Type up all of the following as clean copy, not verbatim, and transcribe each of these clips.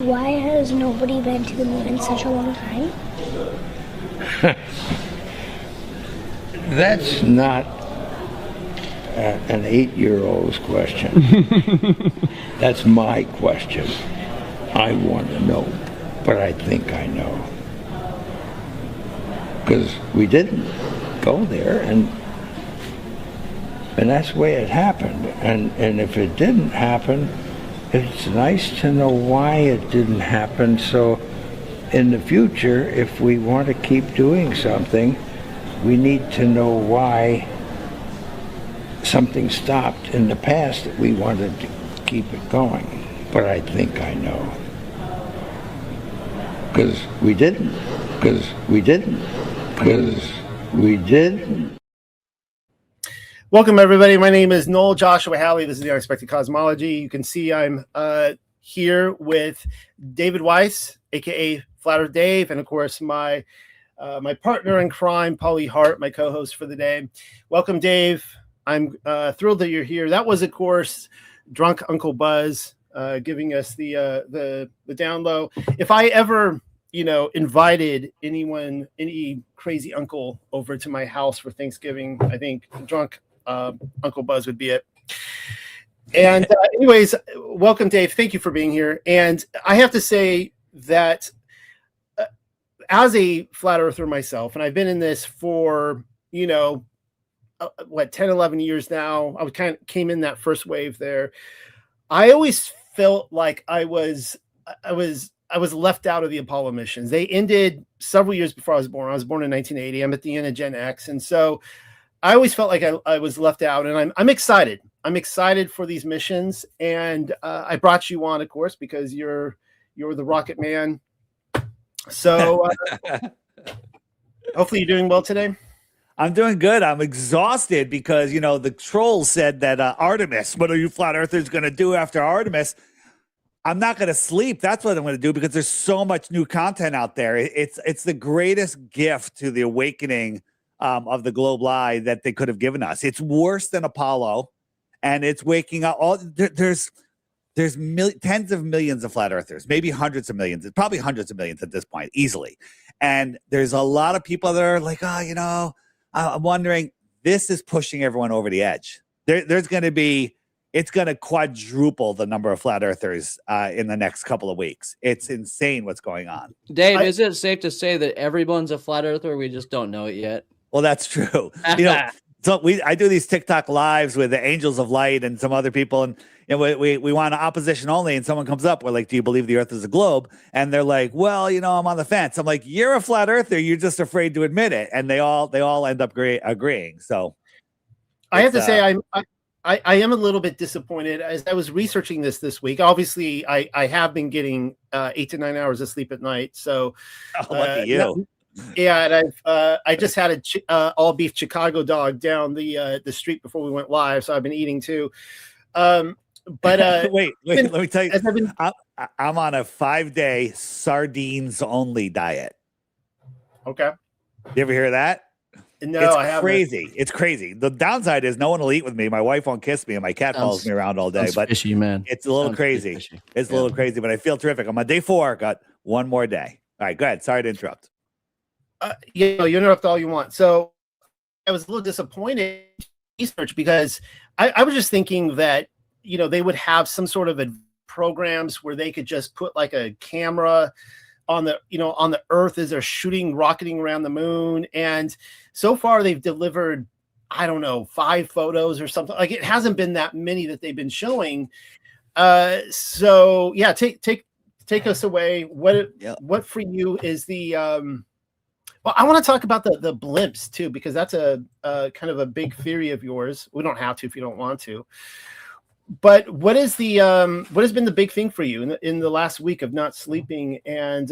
Why has nobody been to the moon in such a long time? That's not an 8-year-old's question. That's my question. I want to know, but I think I know. Because we didn't go there, and that's the way it happened. And if it didn't happen, it's nice to know why it didn't happen, so in the future, if we want to keep doing something, we need to know why something stopped in the past that we wanted to keep it going. But I think I know. Because we didn't. Welcome, everybody. My name is Noel Joshua Halley. This is the Unexpected Cosmology. You can see I'm here with David Weiss, aka Flat Earth Dave, and of course my partner in crime, Paulie Hart, my co-host for the day. Welcome, Dave. I'm thrilled that you're here. That was, of course, Drunk Uncle Buzz giving us the down low. If I ever, invited any crazy uncle over to my house for Thanksgiving, I think Drunk Uncle Buzz would be it. And anyways, welcome, Dave. Thank you for being here. And I have to say that as a flat earther myself, and I've been in this for, 10, 11 years now. I came in that first wave there. I always felt like I was left out of the Apollo missions. They ended several years before I was born. I was born in 1980. I'm at the end of Gen X. And so I always felt like I was left out, and I'm excited. I'm excited for these missions. And I brought you on, of course, because you're the rocket man. So hopefully you're doing well today. I'm doing good. I'm exhausted because, the trolls said that Artemis, what are you flat earthers going to do after Artemis? I'm not going to sleep. That's what I'm going to do because there's so much new content out there. It's the greatest gift to the awakening of the globe lie that they could have given us. It's worse than Apollo, and it's waking up. There's tens of millions of flat earthers, maybe hundreds of millions. It's probably hundreds of millions at this point, easily. And there's a lot of people that are like, I'm wondering, this is pushing everyone over the edge. It's going to quadruple the number of flat earthers in the next couple of weeks. It's insane what's going on. Dave, is it safe to say that everyone's a flat earther? We just don't know it yet. Well, that's true. So I do these TikTok lives with the Angels of Light and some other people, and we want opposition only. And someone comes up, we're like, "Do you believe the Earth is a globe?" And they're like, "Well, I'm on the fence." I'm like, "You're a flat earther. You're just afraid to admit it." And they all end up agreeing. So I have to say, I am a little bit disappointed as I was researching this week. Obviously, I have been getting 8 to 9 hours of sleep at night. So lucky you. Yeah, and I just had a all beef Chicago dog down the street before we went live, so I've been eating too. But wait, let me tell you, I'm on a 5-day sardines only diet. Okay. You ever hear that? No, I haven't. Crazy. It's crazy. The downside is no one will eat with me. My wife won't kiss me, and my cat follows me around all day. But fishy, man. It's a little crazy. It's a little crazy, but I feel terrific. I'm on day 4. Got one more day. All right, go ahead. Sorry to interrupt. You interrupt all you want. So I was a little disappointed in research because I was just thinking that, they would have some sort of programs where they could just put like a camera on the Earth as they're rocketing around the moon. And so far they've delivered, 5 photos or something. Like, it hasn't been that many that they've been showing. So yeah, take us away. What for you is the, well, I want to talk about the blimps too, because that's a kind of a big theory of yours. We don't have to if you don't want to. But what has been the big thing for you in the last week of not sleeping and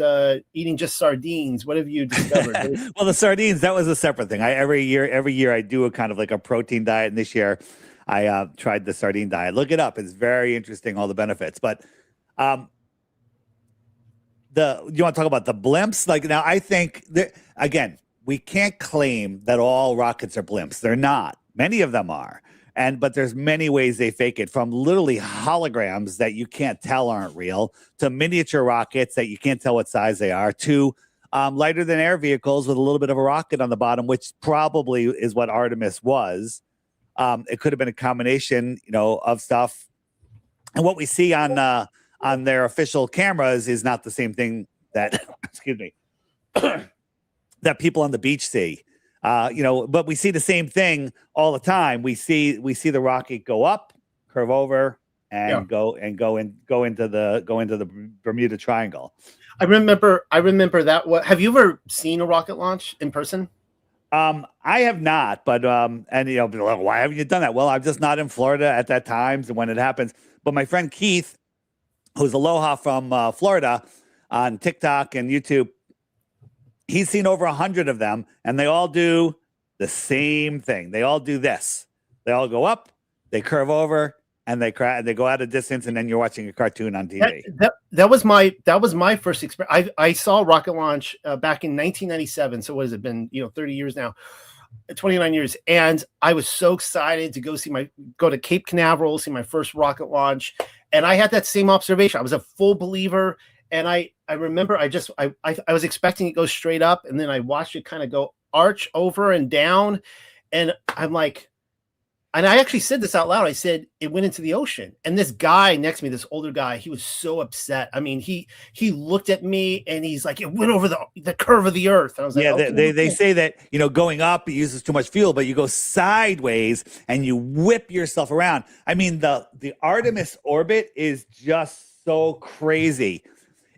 eating just sardines? What have you discovered? Well, the sardines, that was a separate thing. Every year I do a kind of like a protein diet, and this year I tried the sardine diet. Look it up; it's very interesting, all the benefits. But you want to talk about the blimps? Like, now, I think again, we can't claim that all rockets are blimps. They're not. Many of them are. But there's many ways they fake it, from literally holograms that you can't tell aren't real, to miniature rockets that you can't tell what size they are, to lighter than air vehicles with a little bit of a rocket on the bottom, which probably is what Artemis was. It could have been a combination, of stuff. And what we see on their official cameras is not the same thing that, excuse me, that people on the beach see. But we see the same thing all the time. We see the rocket go up, curve over, and go into the Bermuda Triangle. I remember that. Have you ever seen a rocket launch in person? I have not, but why haven't you done that? Well, I'm just not in Florida at that time when it happens. But my friend Keith, who's Aloha from Florida, on TikTok and YouTube, he's seen over 100 of them, and they all do the same thing. They all do this. They all go up, they curve over, and they go out a distance, and then you're watching a cartoon on TV. That was my first experience. I saw a rocket launch back in 1997. So what has it been? 30 years now, 29 years, and I was so excited to go to Cape Canaveral, see my first rocket launch, and I had that same observation. I was a full believer, and I remember I was expecting it to go straight up, and then I watched it kind of go arch over and down, and I'm like. And I actually said this out loud. I said it went into the ocean. And this guy next to me, this older guy, he was so upset. I mean, he looked at me and he's like, it went over the curve of the earth. And I was like, yeah, okay. they say that, going up, it uses too much fuel, but you go sideways and you whip yourself around. I mean, the Artemis orbit is just so crazy.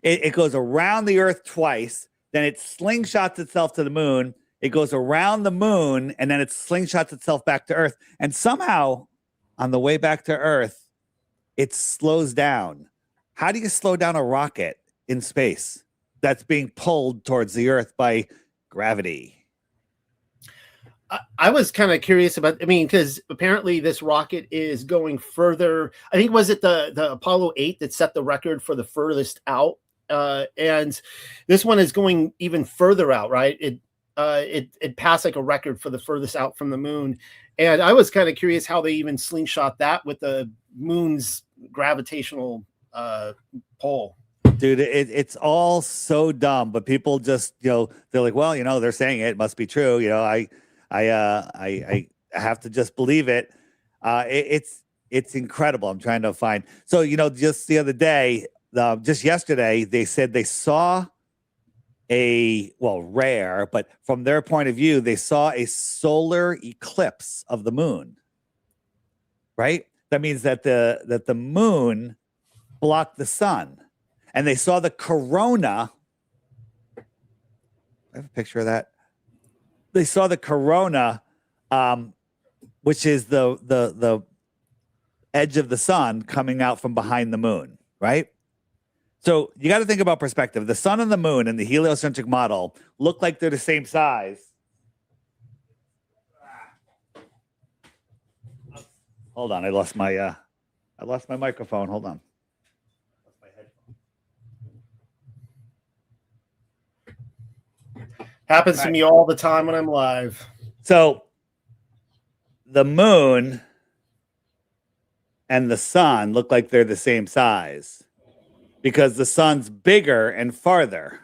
It goes around the earth twice, then it slingshots itself to the moon. It goes around the moon, and then it slingshots itself back to Earth. And somehow, on the way back to Earth, it slows down. How do you slow down a rocket in space that's being pulled towards the Earth by gravity? I was kind of curious about, because apparently this rocket is going further. I think, was it the Apollo 8 that set the record for the furthest out? And this one is going even further out, right? It passed like a record for the furthest out from the moon. And I was kind of curious how they even slingshot that with the moon's gravitational pull. Dude, it's all so dumb, but people just, they're like, well, they're saying it must be true. I have to just believe it. It's incredible. I'm trying to find. So, just the other day, just yesterday, they said they saw rare, but from their point of view, they saw a solar eclipse of the moon. Right? That means that the moon blocked the sun, and they saw the corona. I have a picture of that. They saw the corona, which is the edge of the sun coming out from behind the moon. Right? So you got to think about perspective. The sun and the moon in the heliocentric model look like they're the same size. Hold on, I lost my microphone. Hold on. Happens to me all the time when I'm live. So the moon and the sun look like they're the same size, because the sun's bigger and farther.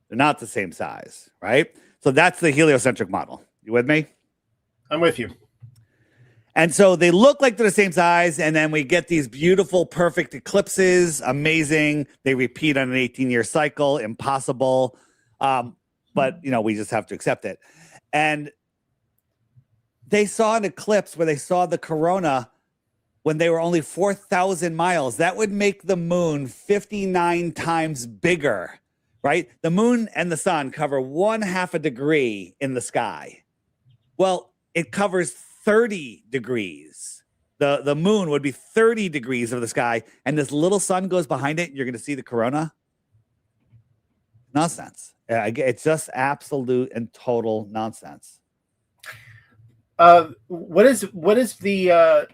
They're not the same size, right? So that's the heliocentric model. You with me? I'm with you. And so they look like they're the same size, and then we get these beautiful, perfect eclipses. Amazing. They repeat on an 18-year cycle. Impossible. But, we just have to accept it. And they saw an eclipse where they saw the corona when they were only 4,000 miles. That would make the moon 59 times bigger, right? The moon and the sun cover 1/2 a degree in the sky. Well, it covers 30 degrees. The moon would be 30 degrees of the sky, and this little sun goes behind it, and you're going to see the corona? Nonsense. It's just absolute and total nonsense. What is the...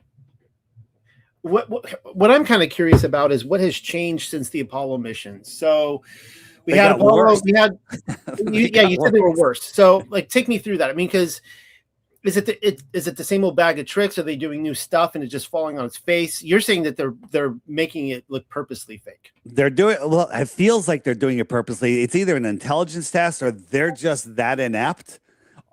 What I'm kind of curious about is what has changed since the Apollo missions. So we had Apollo, you said they were worse. So take me through that. Because Is it the same old bag of tricks? Are they doing new stuff and it's just falling on its face? You're saying that they're making it look purposely fake. They're doing well. It feels like they're doing it purposely. It's either an intelligence test or they're just that inept.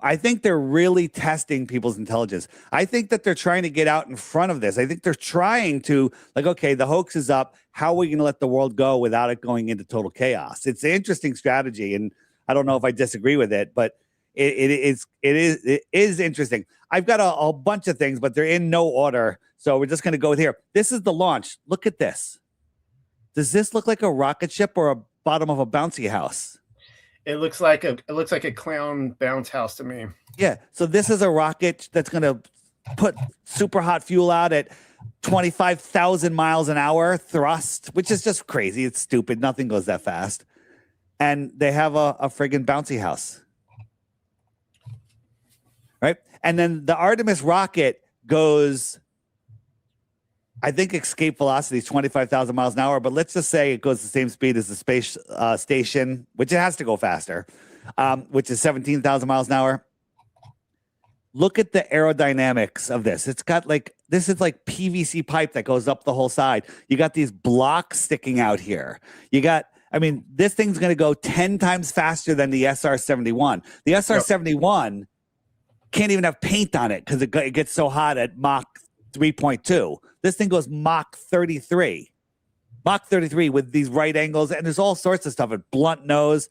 I think they're really testing people's intelligence. I think that they're trying to get out in front of this. I think they're trying to, like, okay, the hoax is up. How are we going to let the world go without it going into total chaos? It's an interesting strategy, and I don't know if I disagree with it, but it is interesting. I've got a bunch of things, but they're in no order, so we're just going to go with here. This is the launch. Look at this. Does this look like a rocket ship or a bottom of a bouncy house? It looks like a clown bounce house to me. Yeah. So this is a rocket that's going to put super hot fuel out at 25,000 miles an hour thrust, which is just crazy. It's stupid. Nothing goes that fast. And they have a friggin' bouncy house. Right. And then the Artemis rocket goes, I think escape velocity is 25,000 miles an hour, but let's just say it goes the same speed as the space station, which it has to go faster, which is 17,000 miles an hour. Look at the aerodynamics of this. It's got this is like PVC pipe that goes up the whole side. You got these blocks sticking out here. This thing's going to go 10 times faster than the SR-71. The SR-71 can't even have paint on it because it gets so hot at Mach 3.2. This thing goes Mach 33. Mach 33 with these right angles, and there's all sorts of stuff. A blunt nose.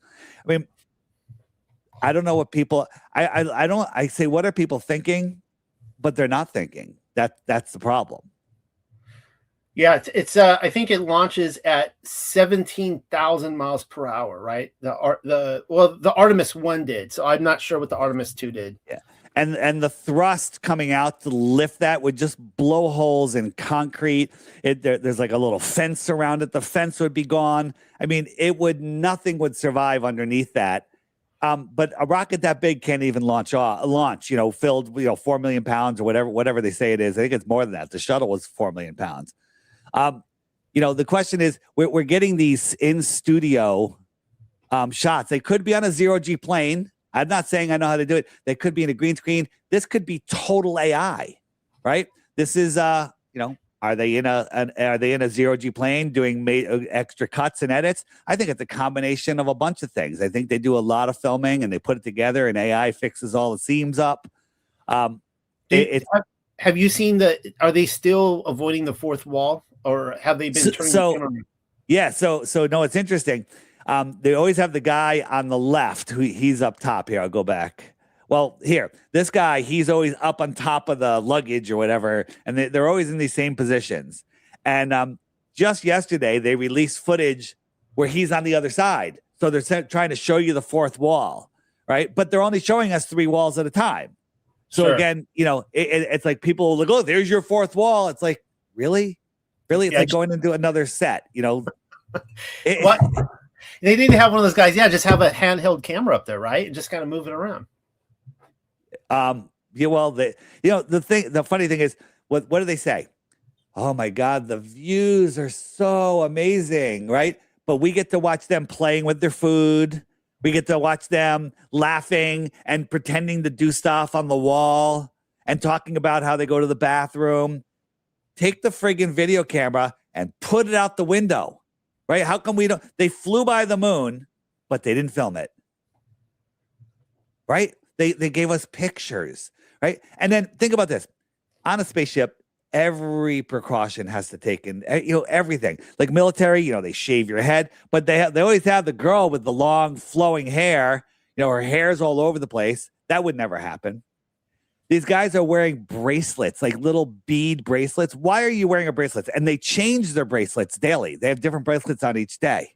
I don't know what people. I say, what are people thinking? But they're not thinking. That's the problem. Yeah, it's I think it launches at 17,000 miles per hour, right? The Artemis 1 did, so I'm not sure what the Artemis 2 did. Yeah. And the thrust coming out to lift that would just blow holes in concrete. There's like a little fence around it. The fence would be gone. Nothing would survive underneath that. But a rocket that big can't even launch, filled, 4 million pounds or whatever they say it is. I think it's more than that. The shuttle was 4 million pounds. The question is, we're getting these in studio shots. They could be on a zero-G plane. I'm not saying I know how to do it. They could be in a green screen. This could be total AI, right? This is, are they in a zero-G plane doing extra cuts and edits? I think it's a combination of a bunch of things. I think they do a lot of filming and they put it together, and AI fixes all the seams up. Have you seen are they still avoiding the fourth wall, or have they been turning the camera? Yeah. So no, it's interesting. They always have the guy on the left he's up top here. I'll go back. Well, here, this guy, he's always up on top of the luggage or whatever. And they're always in these same positions. And just yesterday, they released footage where he's on the other side. So they're trying to show you the fourth wall, right? But they're only showing us 3 walls at a time. So Sure. Again, it's like people will go, oh, there's your fourth wall. It's like, really? Really? It's like going into another set, What? They need to have one of those guys. Yeah, just have a handheld camera up there, right? And just kind of move it around. The funny thing is, what do they say? Oh my God, the views are so amazing, right? But we get to watch them playing with their food. We get to watch them laughing and pretending to do stuff on the wall and talking about how they go to the bathroom. Take the friggin' video camera and put it out the window. Right? How come we don't? They flew by the moon, but they didn't film it. Right? They gave us pictures. Right? And then think about this. On a spaceship, every precaution has to take in, everything. Like military, they shave your head, but they always have the girl with the long flowing hair. Her hair's all over the place. That would never happen. These guys are wearing bracelets, like little bead bracelets. Why are you wearing a bracelet? And they change their bracelets daily. They have different bracelets on each day,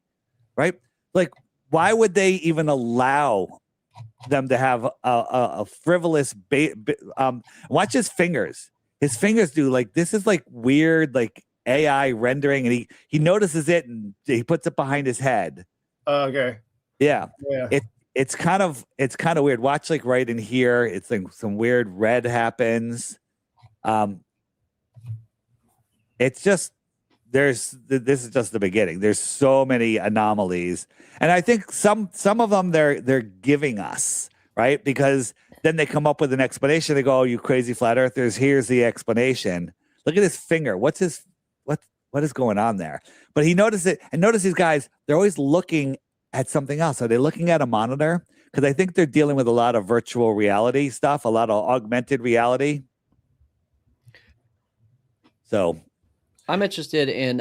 right? Like, why would they even allow them to have a frivolous watch his fingers. His fingers do this is weird, AI rendering, and he notices it and he puts it behind his head. Okay. Yeah. It's kind of weird. Watch right in here. It's some weird red happens. It's just this is just the beginning. There's so many anomalies, and I think some of them they're giving us, right, because Then they come up with an explanation. They go, "Oh, you crazy flat earthers! Here's the explanation. Look at his finger. What is going on there?" But he noticed it, and notice these guys. They're always looking at something else. Are they looking at a monitor? Because I think they're dealing with a lot of virtual reality stuff, a lot of augmented reality. So, I'm interested in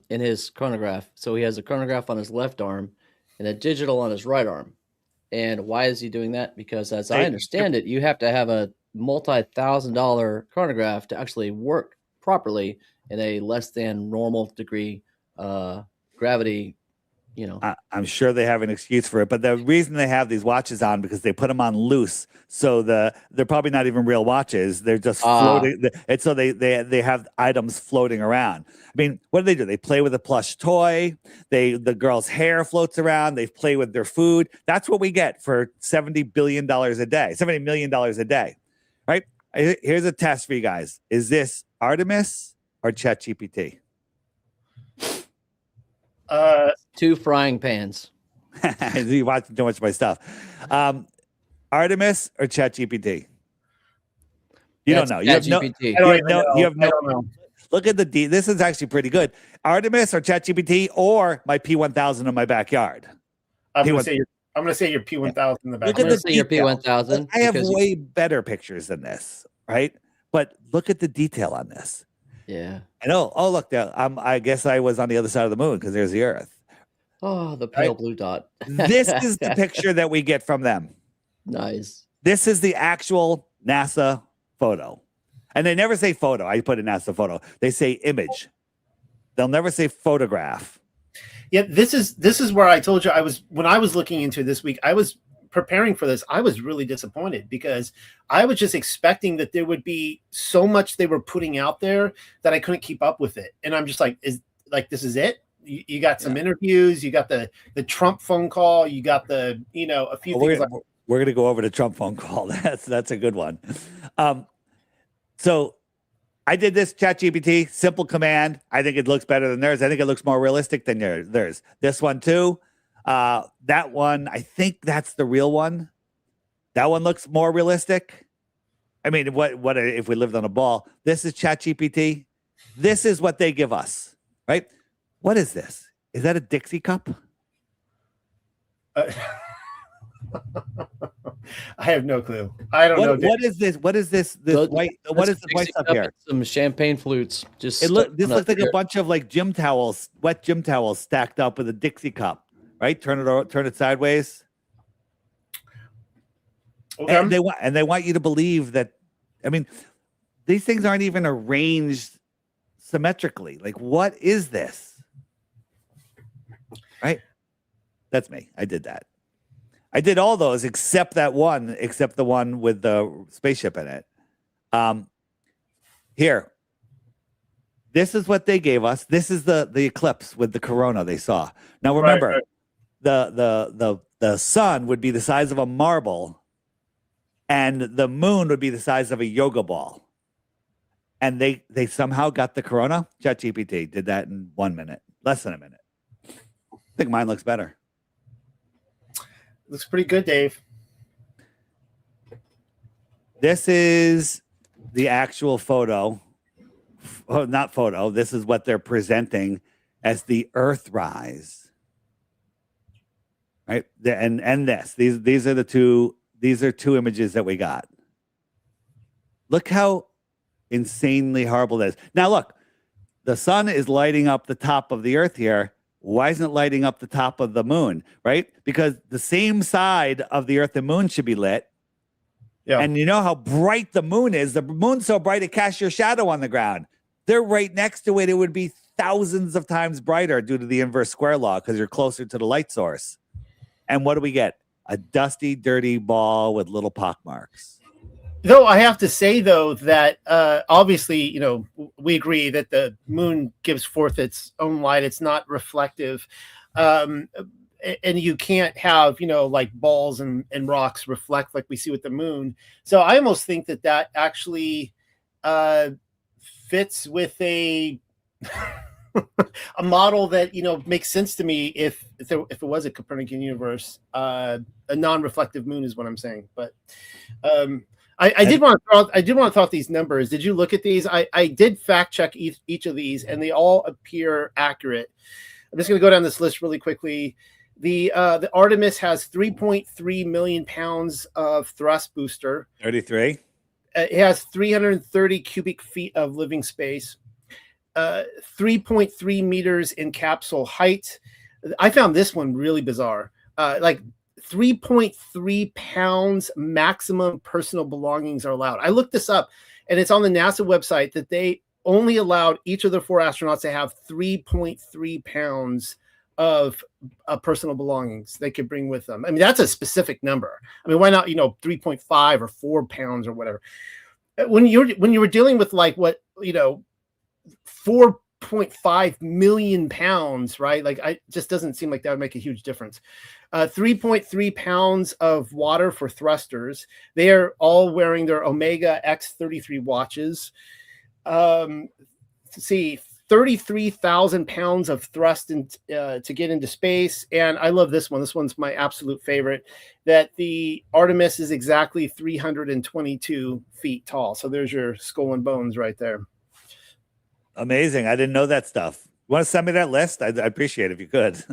his chronograph. So he has a chronograph on his left arm and a digital on his right arm. And why is he doing that? Because as I understand it, you have to have a multi-$1,000 chronograph to actually work properly in a less than normal degree gravity. You know, I'm sure they have an excuse for it, but the reason they have these watches on because they put them on loose, so they're probably not even real watches. They're just floating, and so they have items floating around. I mean, what do? They play with a plush toy. The girl's hair floats around. They play with their food. That's what we get for $70 billion a day, $70 million a day, right? Here's a test for you guys: is this Artemis or ChatGPT? Two frying pans. You watch too much of my stuff. Artemis or ChatGPT? You don't know. You have no. You have no. Look at the D. This is actually pretty good. Artemis or ChatGPT or my P1000 in my backyard. I'm going to say your P1000 in the backyard. I'm going to say your P1000. I have way better pictures than this, right? But look at the detail on this. Yeah. I know. Oh, look, I guess I was on the other side of the moon because there's the Earth. Oh, the pale blue dot. This is the picture that we get from them. Nice. This is the actual NASA photo. And they never say photo. I put a NASA photo. They say image. They'll never say photograph. Yeah, this is where I told you when I was looking into it this week, I was preparing for this. I was really disappointed because I was just expecting that there would be so much they were putting out there that I couldn't keep up with it. And I'm just like, this is it? You got some interviews, you got the Trump phone call, you got a few things. We're going to go over the Trump phone call. That's a good one. So I did this ChatGPT, simple command. I think it looks better than theirs. I think it looks more realistic than theirs. This one too. That one, I think that's the real one. That one looks more realistic. I mean, what if we lived on a ball? This is ChatGPT. This is what they give us, right? What is this? Is that a Dixie cup? I have no clue. I don't know. What is this? What is this? White? What is the white stuff here? Some champagne flutes. This looks like a bunch of like gym towels, wet gym towels stacked up with a Dixie cup. Right? Turn it sideways. Okay. And they want you to believe that. I mean, these things aren't even arranged symmetrically. Like, what is this? Right? That's me. I did that. I did all those except the one with the spaceship in it. Here. This is what they gave us. This is the eclipse with the corona they saw. Now remember, right. The sun would be the size of a marble, and the moon would be the size of a yoga ball. And they somehow got the corona. ChatGPT did that in 1 minute, less than a minute. I think mine looks better. Looks pretty good, Dave. This is the actual photo. Oh, not photo. This is what they're presenting as the Earthrise. Right? And this. These are two images that we got. Look how insanely horrible it is. Now look, the sun is lighting up the top of the Earth here. Why isn't it lighting up the top of the moon? Right? Because the same side of the Earth and moon should be lit. Yeah. And you know how bright the moon is. The moon's so bright it casts your shadow on the ground. They're right next to it. It would be thousands of times brighter due to the inverse square law because you're closer to the light source. And what do we get? A dusty, dirty ball with little pock marks. Though I have to say, though, that obviously, we agree that the moon gives forth its own light. It's not reflective. And you can't have, like balls and rocks reflect like we see with the moon. So I almost think that actually fits with a a model that makes sense to me if it was a Copernican universe. A non-reflective moon is what I'm saying. But I did want to throw out these numbers. Did you look at these? I did fact check each of these, and they all appear accurate. I'm just going to go down this list really quickly. The Artemis has 3.3 million pounds of thrust booster. 33. It has 330 cubic feet of living space. 3.3 meters in capsule height. I found this one really bizarre. Like 3.3 pounds maximum personal belongings are allowed. I looked this up, and it's on the NASA website that they only allowed each of the 4 astronauts to have 3.3 pounds of personal belongings they could bring with them. I mean, that's a specific number. I mean, why not 3.5 or 4 pounds or whatever? When you were dealing with like 4.5 million pounds, right? Like, it just doesn't seem like that would make a huge difference. 3.3 pounds of water for thrusters. They are all wearing their Omega X33 watches. Let's see, 33,000 pounds of thrust to get into space. And I love this one. This one's my absolute favorite, that the Artemis is exactly 322 feet tall. So there's your skull and bones right there. Amazing. I didn't know that stuff. You want to send me that list? I'd appreciate it if you could.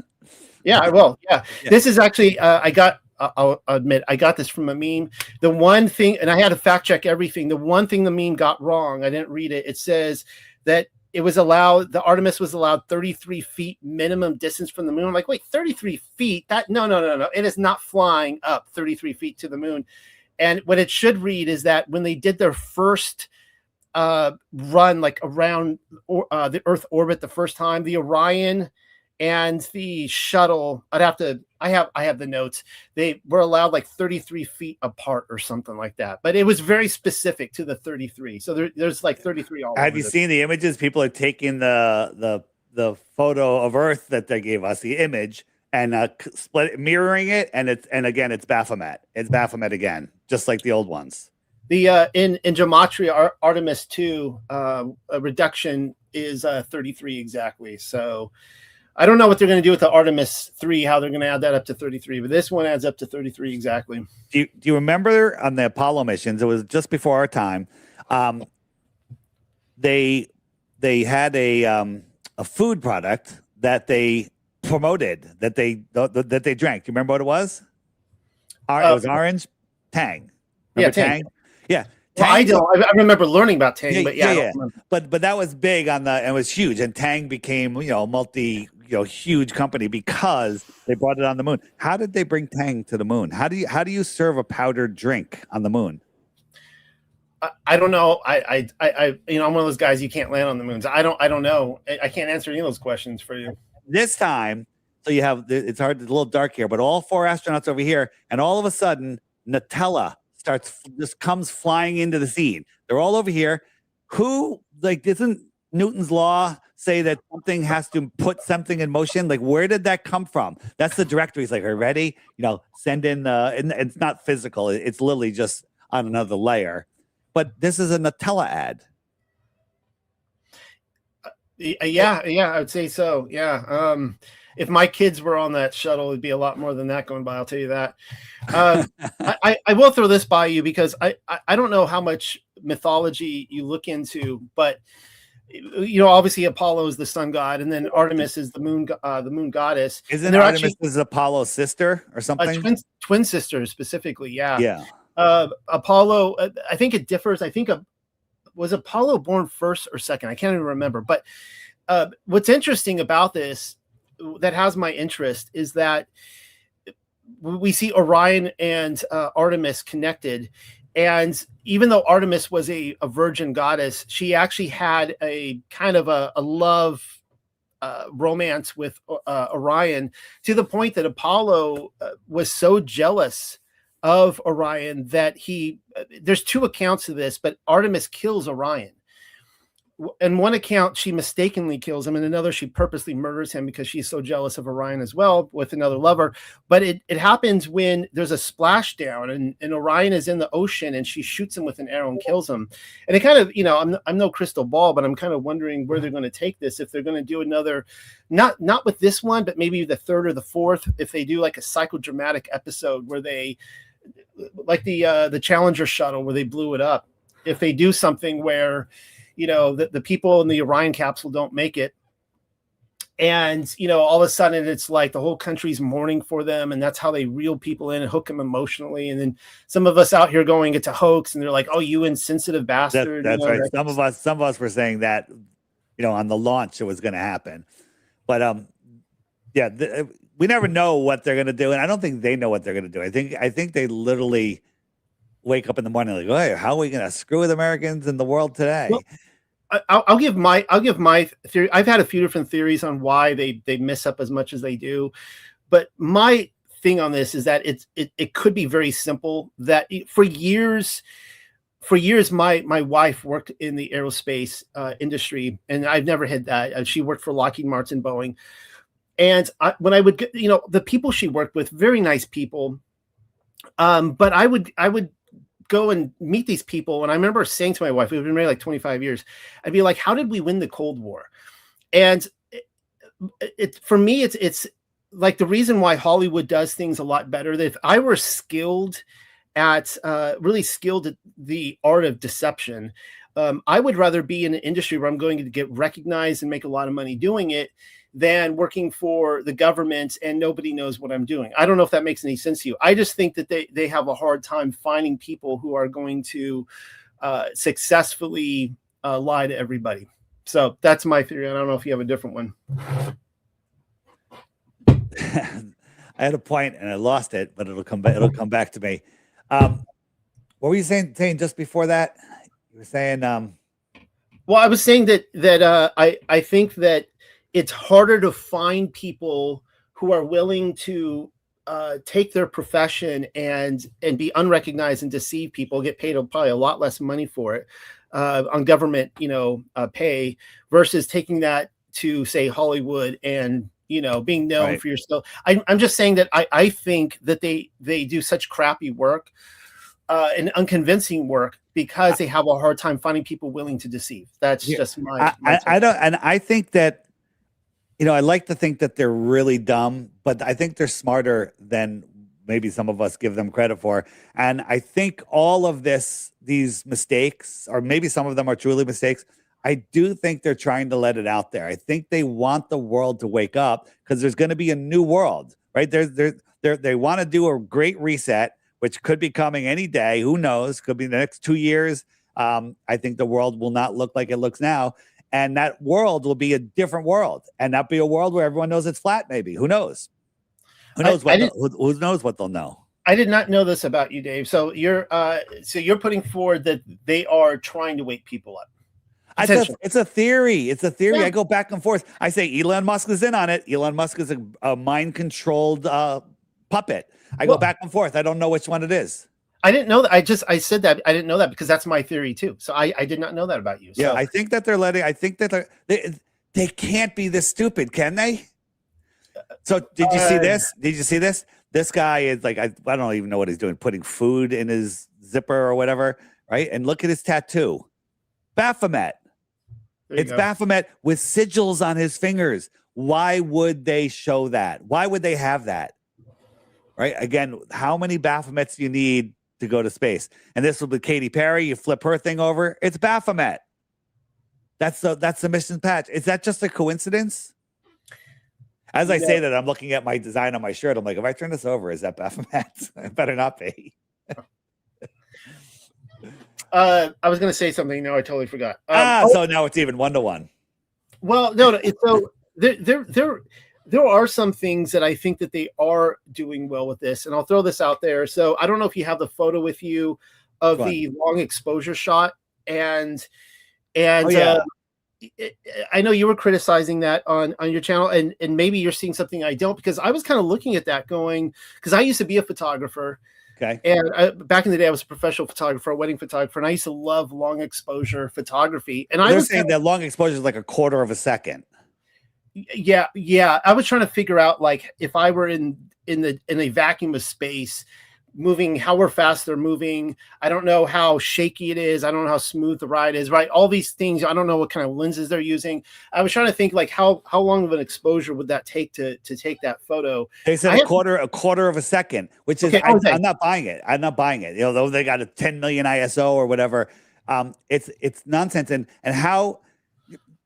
Yeah, I will. Yeah. This is actually, I'll admit, I got this from a meme. The one thing, and I had to fact check everything. The one thing the meme got wrong, I didn't read it. It says that the Artemis was allowed 33 feet minimum distance from the moon. I'm like, wait, 33 feet? No. It is not flying up 33 feet to the moon. And what it should read is that when they did their first run, like around the Earth orbit the first time, the Orion and the shuttle, I have the notes. They were allowed like 33 feet apart or something like that. But it was very specific to the 33. So there's like 33 all over. Have you seen the images? People are taking the photo of Earth that they gave us, the image, and mirroring it, and again it's Baphomet. It's Baphomet again, just like the old ones. The in gematria, Artemis 2 a reduction is 33 exactly. So I don't know what they're going to do with the Artemis 3, how they're going to add that up to 33, but this one adds up to 33 exactly. Do you remember on the Apollo missions? It was just before our time. They had a food product that they promoted, that they drank. Do you remember what it was? It was orange Tang. Remember Tang? Yeah. Well, I remember learning about Tang, but yeah. But that was big and it was huge, and Tang became huge company because they brought it on the moon. How did they bring Tang to the moon? How do you serve a powdered drink on the moon? I don't know. I'm one of those guys, you can't land on the moon. I don't know. I can't answer any of those questions for you. This time, so you have, it's hard, it's a little dark here, but all 4 astronauts over here, and all of a sudden Nutella comes flying into the scene. They're all over here. Who, doesn't Newton's law say that something has to put something in motion? Like, where did that come from? That's the director. He's like, are you ready? Send in and it's not physical. It's literally just on another layer. But this is a Nutella ad. Yeah, I would say so. Yeah. If my kids were on that shuttle, it'd be a lot more than that going by. I'll tell you that. I will throw this by you because I don't know how much mythology you look into, but obviously Apollo is the sun god, and then Artemis is the moon goddess. Isn't Artemis is Apollo's sister or something? Twin sister specifically. Yeah. Yeah. Apollo. I think it differs. I think was Apollo born first or second? I can't even remember. But what's interesting about this, that has my interest, is that we see Orion and Artemis connected. And even though Artemis was a virgin goddess, she actually had a kind of a love romance with Orion, to the point that Apollo was so jealous of Orion that there's 2 accounts of this, but Artemis kills Orion. in one account, she mistakenly kills him. In another, she purposely murders him because she's so jealous of Orion as well with another lover. But it happens when there's a splashdown and Orion is in the ocean and she shoots him with an arrow and kills him. And it kind of, I'm no crystal ball, but I'm kind of wondering where they're going to take this. If they're going to do another, not with this one, but maybe the third or the fourth, if they do like a psychodramatic episode where they, like the Challenger shuttle where they blew it up. If they do something where, the people in the Orion capsule don't make it. And, all of a sudden it's like the whole country's mourning for them. And that's how they reel people in and hook them emotionally. And then some of us out here going, it's a hoax. And they're like, oh, you insensitive bastard. That's right. Some of us were saying that, on the launch, it was going to happen. But, we never know what they're going to do. And I don't think they know what they're going to do. I think they literally wake up in the morning like, oh, how are we going to screw with Americans in the world today? Well, I'll give my theory. I've had a few different theories on why they mess up as much as they do, but my thing on this is that it could be very simple. That for years, my wife worked in the aerospace industry, and I've never had that. She worked for Lockheed Martin, Boeing, and when I would get, the people she worked with, very nice people, but I would go and meet these people. And I remember saying to my wife, we've been married like 25 years. I'd be like, how did we win the Cold War? And for me, it's like the reason why Hollywood does things a lot better. That if I were really skilled at the art of deception, I would rather be in an industry where I'm going to get recognized and make a lot of money doing it than working for the government and nobody knows what I'm doing. I don't know if that makes any sense to you. I just think that they have a hard time finding people who are going to successfully lie to everybody. So that's my theory. I don't know if you have a different one. I had a point and I lost it, but it'll come back. It'll come back to me. What were you saying just before that? You were saying, well, I was saying that I think that it's harder to find people who are willing to take their profession and be unrecognized and deceive people, get paid probably a lot less money for it on government, pay, versus taking that to say Hollywood and, being known right. for your skill. I'm just saying that I think that they do such crappy work and unconvincing work because they have a hard time finding people willing to deceive. That's just my I don't, and I think that, I like to think that they're really dumb, but I think they're smarter than maybe some of us give them credit for. And I think all of these mistakes, or maybe some of them are truly mistakes, I do think they're trying to let it out there. I think they want the world to wake up because there's going to be a new world, right? They want to do a great reset, which could be coming any day. Who knows? Could be the next 2 years. I think the world will not look like it looks now. And that world will be a different world, and that'll be a world where everyone knows it's flat. Maybe who knows? Who knows who knows what they'll know? I did not know this about you, Dave. So you're putting forward that they are trying to wake people up. It's a theory. It's a theory. Yeah. I go back and forth. I say Elon Musk is in on it. Elon Musk is a mind-controlled puppet. I go back and forth. I don't know which one it is. I didn't know that. I said that. I didn't know that because that's my theory too. So I did not know that about you. So. Yeah, I think that they can't be this stupid, can they? So did you see this? Did you see this? This guy is like, I don't even know what he's doing, putting food in his zipper or whatever, right? And look at his tattoo. Baphomet. It's Baphomet with sigils on his fingers. Why would they show that? Why would they have that? Right? Again, how many Baphomets do you need to go to space? And this will be Katy Perry. You flip her thing over. It's Baphomet. That's the mission patch. Is that just a coincidence? As I say that, I'm looking at my design on my shirt. I'm like, if I turn this over, is that Baphomet? It better not be. I was going to say something. No, I totally forgot. So now it's even 1-to-1. Well, no. So there are some things that I think that they are doing well with this, and I'll throw this out there. So I don't know if you have the photo with you of the long exposure shot, and I know you were criticizing that on your channel, and maybe you're seeing something I don't, because I was kind of looking at that going, because I used to be a photographer. Okay. And back in the day, I was a professional photographer, a wedding photographer, and I used to love long exposure photography. And They're saying that long exposure is like a quarter of a second. Yeah. I was trying to figure out, like, if I were in a vacuum of space, moving, how fast they're moving. I don't know how shaky it is. I don't know how smooth the ride is, right? All these things. I don't know what kind of lenses they're using. I was trying to think, like, how long of an exposure would that take to take that photo? They said a quarter of a second, which is, Okay. I'm not buying it. I'm not buying it. Though they got a 10 million ISO or whatever. It's nonsense. And how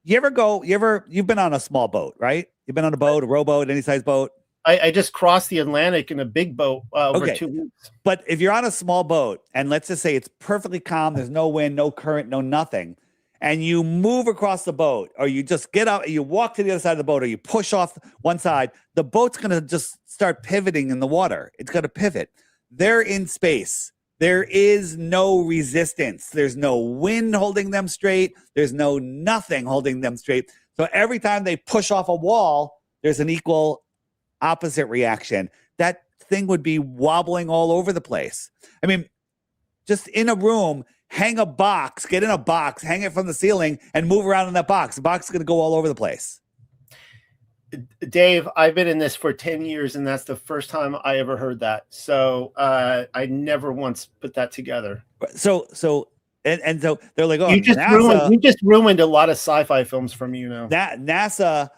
you've been on a small boat, right? You've been on a boat, a rowboat, any size boat. I just crossed the Atlantic in a big boat over 2 weeks. But if you're on a small boat, and let's just say it's perfectly calm, there's no wind, no current, no nothing, and you move across the boat, or you just get out, you walk to the other side of the boat, or you push off one side, the boat's going to just start pivoting in the water. It's going to pivot. They're in space. There is no resistance. There's no wind holding them straight. There's no nothing holding them straight. So every time they push off a wall, there's an equal opposite reaction. That thing would be wobbling all over the place. I mean, just in a room, hang a box, get in a box, hang it from the ceiling, and move around in that box. The box is going to go all over the place. Dave, I've been in this for 10 years, and that's the first time I ever heard that. So I never once put that together. So they're like, oh, you just ruined a lot of sci-fi films from you now. NASA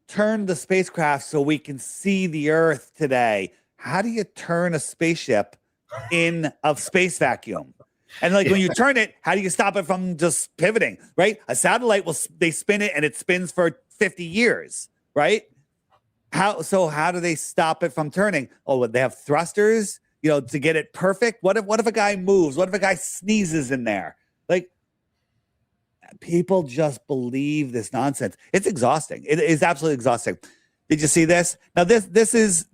turned the spacecraft so we can see the Earth today. How do you turn a spaceship in a space vacuum? And like when you turn it, how do you stop it from just pivoting, right? A satellite they spin it and it spins for 50 years, right? How do they stop it from turning? Oh, they have thrusters, to get it perfect. What if a guy moves? What if a guy sneezes in there? Like, people just believe this nonsense. It's exhausting. It is absolutely exhausting. Did you see this? Now this is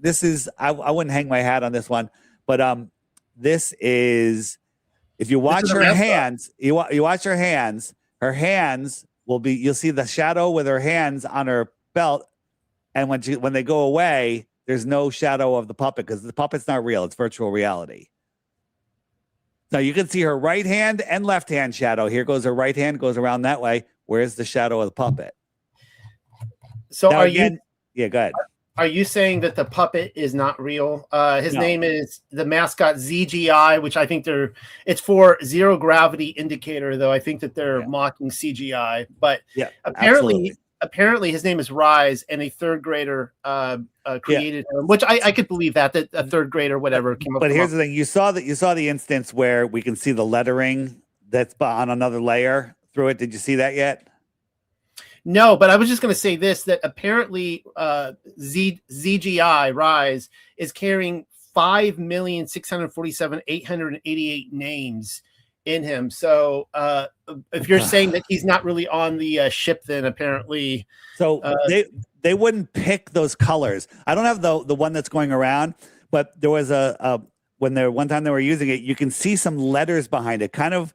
I wouldn't hang my hat on this one, but this is, if you watch her hands, you watch her hands. Her hands you'll see the shadow with her hands on her belt, and when they go away, there's no shadow of the puppet because the puppet's not real. It's virtual reality. Now you can see her right hand and left hand shadow. Here goes her right hand, goes around that way. Where's the shadow of the puppet? So now, yeah, go ahead. Are you saying that the puppet is not real? His name is the mascot ZGI, which I think it's for zero gravity indicator, though I think that they're mocking CGI. But apparently his name is Rise, and a third grader created him, which I could believe that a third grader, whatever, came up. But here's the thing: you saw the instance where we can see the lettering that's on another layer through it. Did you see that yet? No, but I was just going to say this: that apparently ZGI Rise is carrying 5,647,888 names in him. So if you're saying that he's not really on the ship, then apparently, so they wouldn't pick those colors. I don't have the one that's going around, but there was one time they were using it, you can see some letters behind it, kind of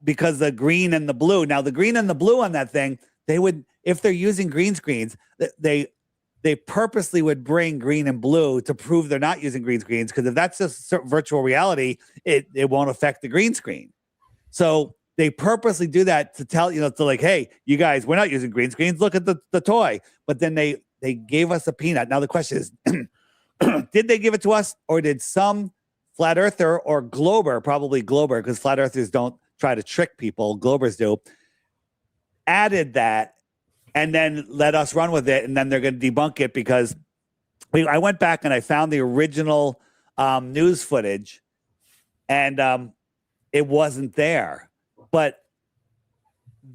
because the green and the blue. Now the green and the blue on that thing, they would, if they're using green screens, they purposely would bring green and blue to prove they're not using green screens, because if that's just virtual reality, it won't affect the green screen. So they purposely do that to tell, to like, hey, you guys, we're not using green screens. Look at the toy. But then they gave us a peanut. Now the question is, did they give it to us, or did some flat earther or glober, probably glober, because flat earthers don't try to trick people, globers do, added that and then let us run with it, and then they're going to debunk it because I went back and I found the original news footage, and it wasn't there. But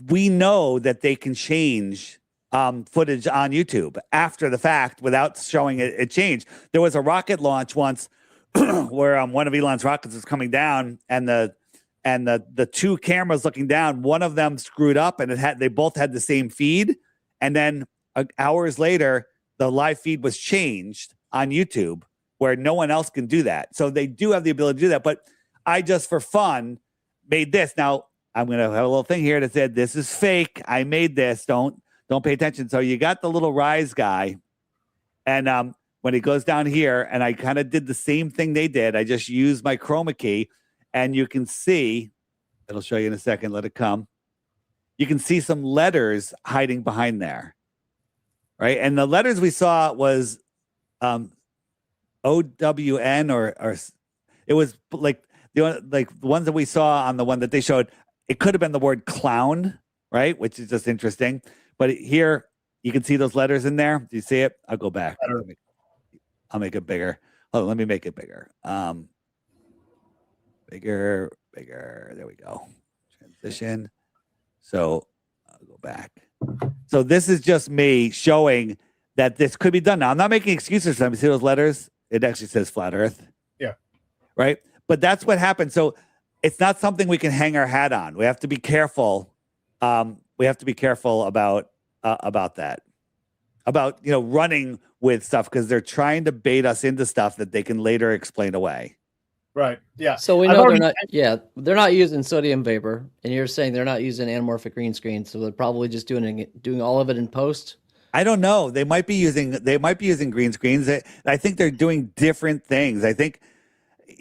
we know that they can change footage on YouTube after the fact without showing it change. There was a rocket launch once where one of Elon's rockets was coming down, and the two cameras looking down, one of them screwed up, and they both had the same feed. And then hours later, the live feed was changed on YouTube, where no one else can do that. So they do have the ability to do that. But I just, for fun, made this. Now I'm going to have a little thing here that said, this is fake. I made this. Don't pay attention. So you got the little Rise guy. And when it goes down here, and I kind of did the same thing they did. I just used my chroma key, and you can see, it'll show you in a second, let it come. You can see some letters hiding behind there, right? And the letters we saw was OWN, or it was like the ones that we saw on the one that they showed. It could have been the word clown, right? Which is just interesting. But here you can see those letters in there. Do you see it? I'll go back. I'll make it bigger. Hold on, let me make it bigger. Bigger. There we go. Transition. So I'll go back. So this is just me showing that this could be done. Now, I'm not making excuses for them. You see those letters? It actually says flat Earth. Yeah. Right? But that's what happened. So it's not something we can hang our hat on. We have to be careful. We have to be careful about that. About, running with stuff, because they're trying to bait us into stuff that they can later explain away. Right. Yeah. So we know they're not using sodium vapor, and you're saying they're not using anamorphic green screen, so they're probably just doing all of it in post. I don't know. They might be using green screens. I think they're doing different things. I think,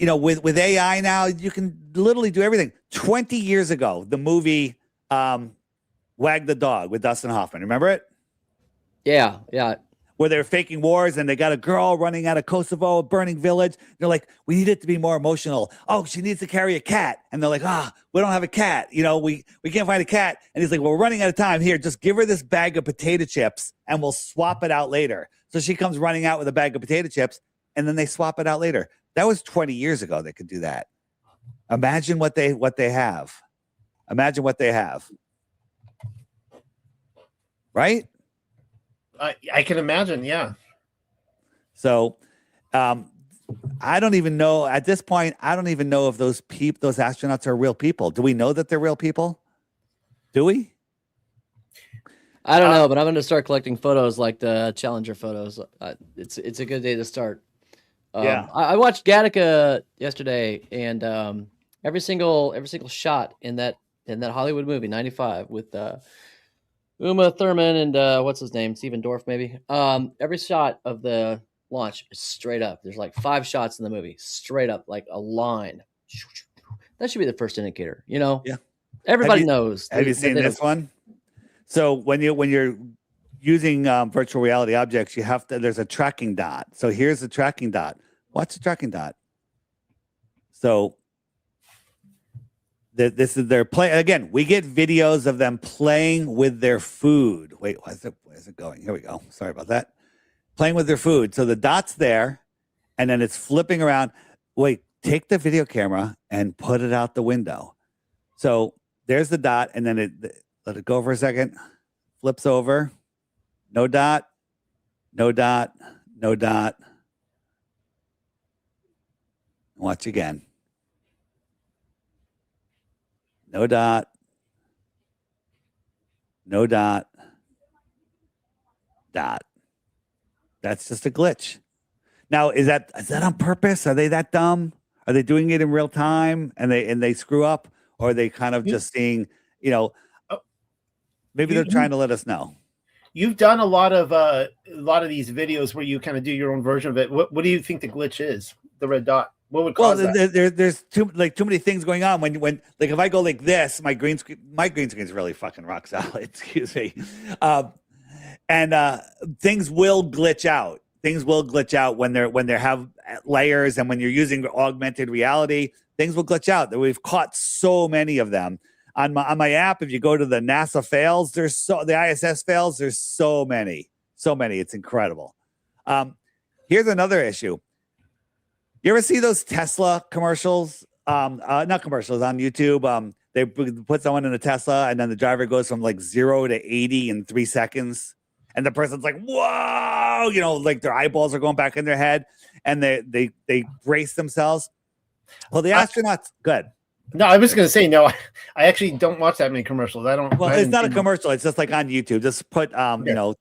with AI now, you can literally do everything. 20 years ago, the movie Wag the Dog with Dustin Hoffman. Remember it? Yeah. Where they're faking wars, and they got a girl running out of Kosovo, a burning village. They're like, we need it to be more emotional. Oh, she needs to carry a cat. And they're like, we don't have a cat. We can't find a cat. And he's like, well, we're running out of time. Here, just give her this bag of potato chips and we'll swap it out later. So she comes running out with a bag of potato chips, and then they swap it out later. That was 20 years ago they could do that. Imagine what they have. Imagine what they have. Right? I can imagine, yeah. So I don't even know at this point. I don't even know if those astronauts are real people. Do we know that they're real people? Do we? I don't know, but I'm going to start collecting photos like the Challenger photos. It's a good day to start. Yeah. I watched Gattaca yesterday, and every single shot in that Hollywood movie, 95, with Uma Thurman and what's his name? Stephen Dorff, maybe. Every shot of the launch is straight up. There's like 5 shots in the movie, straight up, like a line. That should be the first indicator, Yeah. Everybody knows. Have you seen this one? So when you're using virtual reality objects, there's a tracking dot. So here's the tracking dot. What's the tracking dot? So this is their play. Again, we get videos of them playing with their food. Wait, where's it going? Here we go. Sorry about that. Playing with their food. So the dot's there, and then it's flipping around. Wait, take the video camera and put it out the window. So there's the dot, and then let it go for a second. Flips over. No dot. No dot. No dot. Watch again. No dot. No dot. Dot. That's just a glitch. Now, is that on purpose? Are they that dumb? Are they doing it in real time and they screw up? Or are they kind of just seeing, maybe they're trying to let us know. You've done a lot of these videos where you kind of do your own version of it. What do you think the glitch is? The red dot. What would cause that? There's too many things going on. When like if I go like this, my green screen is really fucking rock solid. Excuse me, and things will glitch out. Things will glitch out when they have layers, and when you're using augmented reality, things will glitch out. We've caught so many of them on my app. If you go to the NASA fails, the ISS fails. There's so many. It's incredible. Here's another issue. You ever see those Tesla commercials? Not commercials, on YouTube. They put someone in a Tesla, and then the driver goes from like 0 to 80 in 3 seconds. And the person's like, whoa, like their eyeballs are going back in their head, and they brace themselves. Well, the astronauts, good. No, I was going to say, no, I actually don't watch that many commercials. It's not a commercial. It's just like on YouTube. Just put,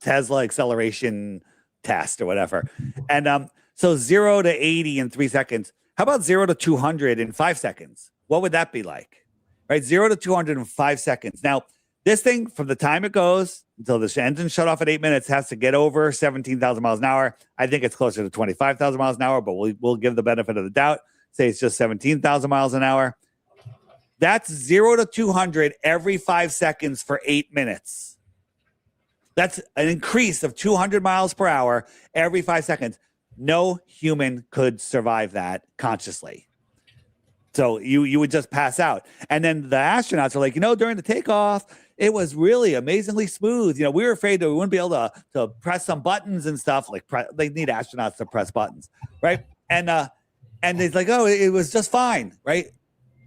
Tesla acceleration test or whatever. And so 0 to 80 in 3 seconds. How about 0 to 200 in 5 seconds? What would that be like? Right? 0 to 200 in 5 seconds. Now, This thing, from the time it goes until the engine shut off at 8 minutes, has to get over 17,000 miles an hour. I think it's closer to 25,000 miles an hour, but we'll give the benefit of the doubt. Say it's just 17,000 miles an hour. That's 0 to 200 every 5 seconds for 8 minutes. That's an increase of 200 miles per hour every 5 seconds. No human could survive that consciously. So you would just pass out. And then the astronauts are like, during the takeoff, it was really amazingly smooth. We were afraid that we wouldn't be able to press some buttons and stuff. Like they need astronauts to press buttons, right? And it's like, oh, it was just fine, right?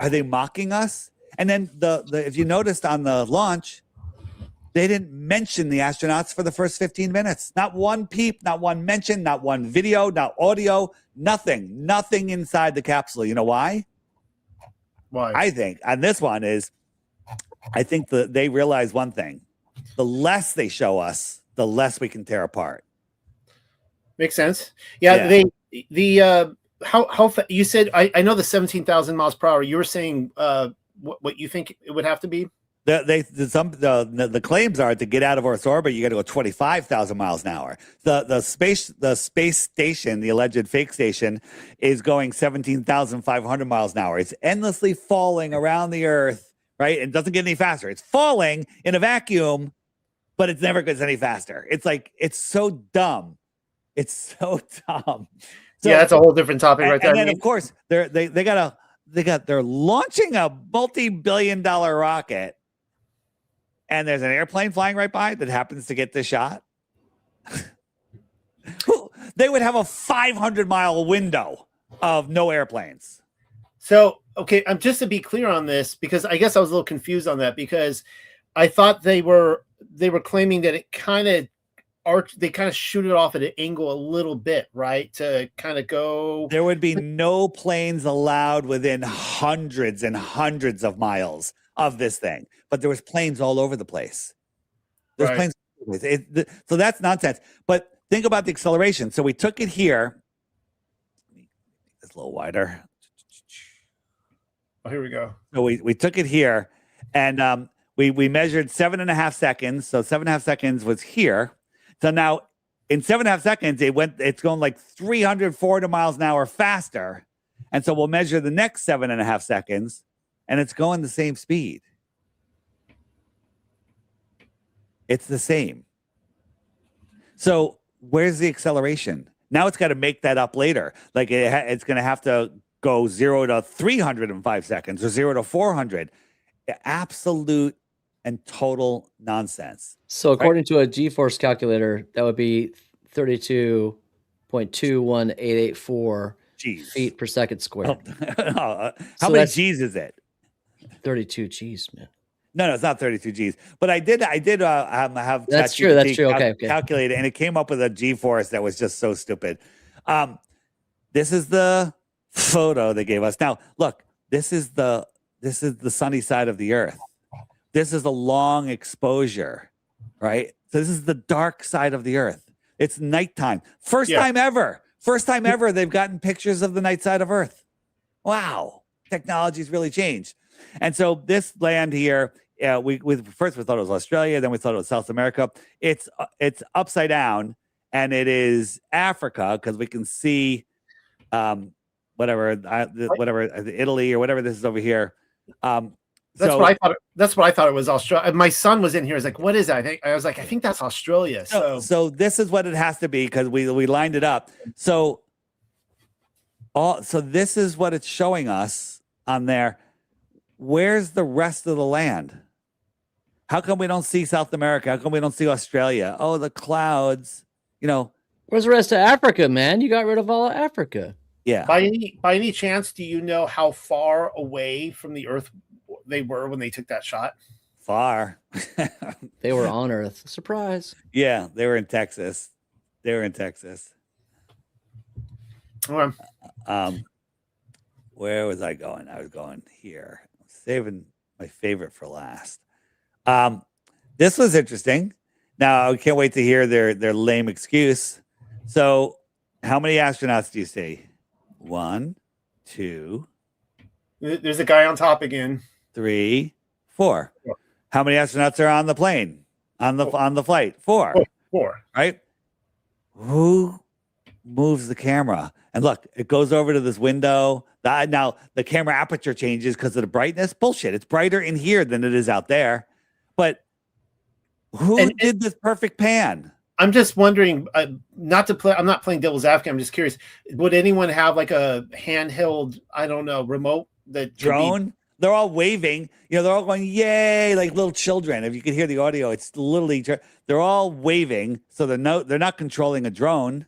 Are they mocking us? And then the if you noticed on the launch, they didn't mention the astronauts for the first 15 minutes. Not one peep, not one mention, not one video, not audio, nothing inside the capsule. You know why? Why? I think on this one I think that they realize one thing: the less they show us, the less we can tear apart. Makes sense. Yeah. How you said I know the 17,000 miles per hour. You were saying what you think it would have to be. The claims are to get out of Earth's orbit, you got to go 25,000 miles an hour. The space station, the alleged fake station, is going 17,500 miles an hour. It's endlessly falling around the Earth, right? It doesn't get any faster. It's falling in a vacuum, but it never gets any faster. It's like, it's so dumb. It's so dumb. So, yeah, that's a whole different topic right there. And then, of course, they're launching a multi-billion-dollar rocket. And there's an airplane flying right by that happens to get this shot. They would have a 500-mile window of no airplanes. So, okay, just to be clear on this, because I guess I was a little confused on that, because I thought they were claiming that they kind of shoot it off at an angle a little bit, right? To kind of go. There would be no planes allowed within hundreds and hundreds of miles of this thing, but there was planes all over the place. There's right. planes all over the place. So that's nonsense. But think about the acceleration. So we took it here. It's a little wider. Oh, here we go. So we took it here, and we measured 7.5 seconds. So 7.5 seconds was here. So now in 7.5 seconds, it's going like 300, 400 miles an hour faster. And so we'll measure the next 7.5 seconds, and it's going the same speed. It's the same. So where's the acceleration? Now it's got to make that up later. Like it's going to have to go 0 to 300 in 5 seconds or 0 to 400. Absolute and total nonsense. So according to a G-force calculator, that would be 32.21884 feet per second squared. How many G's is it? 32 G's, man. No, it's not 32 G's. But I did have that's true. That's true. Okay. Calculated, and it came up with a G-force that was just so stupid. This is the photo they gave us. Now, look, this is the sunny side of the Earth. This is a long exposure, right? So this is the dark side of the Earth. It's nighttime. First time ever they've gotten pictures of the night side of Earth. Wow, technology's really changed. And so this land here, we first we thought it was Australia, then we thought it was South America. It's upside down, and it is Africa because we can see whatever Italy or whatever this is over here. That's what I thought it was Australia. My son was in here. He's like, "What is that?" I was like, "I think that's Australia." So this is what it has to be because we lined it up. So this is what it's showing us on there. Where's the rest of the land? How come we don't see South America? How come we don't see Australia? Oh, the clouds. Where's the rest of Africa, man? You got rid of all of Africa. Yeah. By any chance, do you know how far away from the Earth they were when they took that shot? Far. They were on Earth. Surprise. Yeah, they were in Texas. Okay. Where was I going? I was going here. I'm saving my favorite for last. This was interesting. Now I can't wait to hear their lame excuse. So, how many astronauts do you see? 1, 2. There's a guy on top again. 3, 4. How many astronauts are on the plane? On the flight? 4. 4. Right? Who moves the camera? And look, it goes over to this window. Now the camera aperture changes because of the brightness. Bullshit. It's brighter in here than it is out there. But who did this perfect pan? I'm just wondering, I'm not playing devil's advocate. I'm just curious. Would anyone have like a handheld, I don't know, remote that drone? They're all waving. They're all going, yay, like little children. If you could hear the audio, it's literally, they're all waving. So they're not controlling a drone.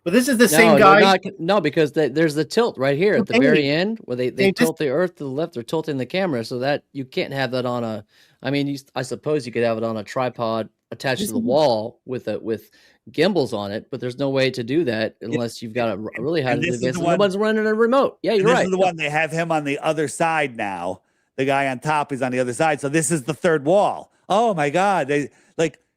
But this is the same guy. No, because there's the tilt right here at the very end where they tilt the Earth to the left. They're tilting the camera so that you can't have that on a. I mean, I suppose you could have it on a tripod attached to the wall with gimbals on it, but there's no way to do that unless you've got a really high device. Nobody's running a remote. Yeah, you're right. This is the one they have him on the other side now. The guy on top is on the other side. So this is the third wall. Oh my God!